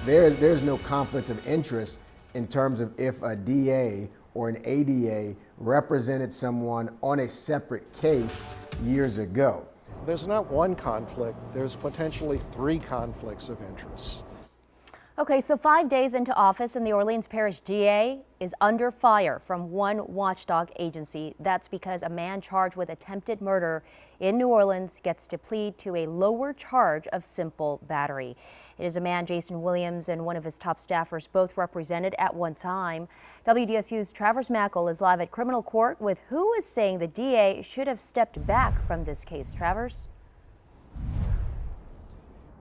There's no conflict of interest in terms of if a DA or an ADA represented someone on a separate case years ago. There's not one conflict, there's potentially 3 conflicts of interest. Okay, so 5 days into office and the Orleans Parish DA is under fire from one watchdog agency. That's because a man charged with attempted murder in New Orleans gets to plead to a lower charge of simple battery. It is a man Jason Williams and one of his top staffers both represented at one time. WDSU's Travers Mackel is live at criminal court with who is saying the DA should have stepped back from this case. Travers?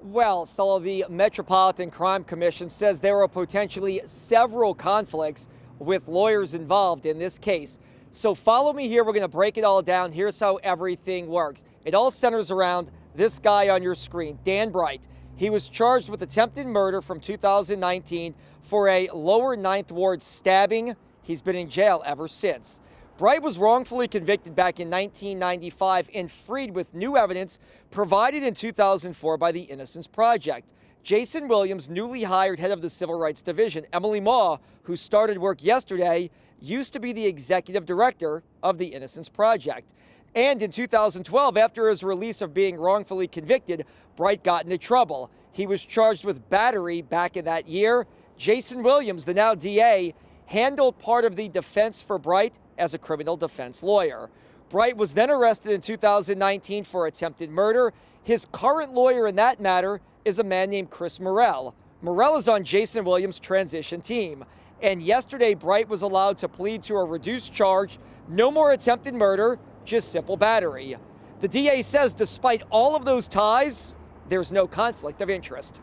Well, so the Metropolitan Crime Commission says there are potentially several conflicts with lawyers involved in this case. So follow me here. We're going to break it all down. Here's how everything works. It all centers around this guy on your screen, Dan Bright. He was charged with attempted murder from 2019 for a lower Ninth Ward stabbing. He's been in jail ever since. Bright was wrongfully convicted back in 1995 and freed with new evidence provided in 2004 by the Innocence Project. Jason Williams, newly hired head of the Civil Rights Division. Emily Maw, who started work yesterday, used to be the executive director of the Innocence Project. And in 2012, after his release of being wrongfully convicted, Bright got into trouble. He was charged with battery back in that year. Jason Williams, the now DA, handled part of the defense for Bright as a criminal defense lawyer. Bright was then arrested in 2019 for attempted murder. His current lawyer in that matter is a man named Chris Morrell. Morrell is on Jason Williams' transition team. And yesterday, Bright was allowed to plead to a reduced charge, no more attempted murder, just simple battery. The DA says despite all of those ties, there's no conflict of interest.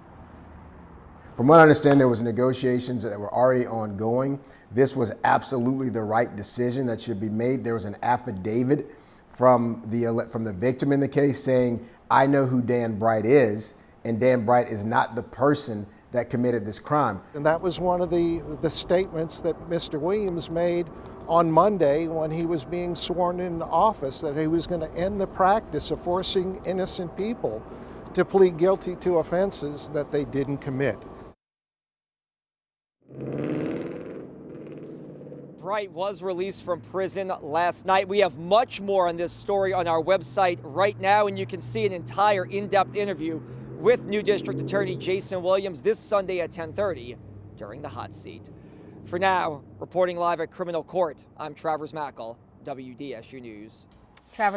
From what I understand, there was negotiations that were already ongoing. This was absolutely the right decision that should be made. There was an affidavit from the victim in the case saying, I know who Dan Bright is, and Dan Bright is not the person that committed this crime. And that was one of the statements that Mr. Williams made on Monday when he was being sworn into office, that he was going to end the practice of forcing innocent people to plead guilty to offenses that they didn't commit. Bright was released from prison last night. We have much more on this story on our website right now, and you can see an entire in-depth interview with new District Attorney Jason Williams this Sunday at 10:30 during the hot seat. For now, reporting live at criminal court, I'm Travers Mackel, WDSU News. Travers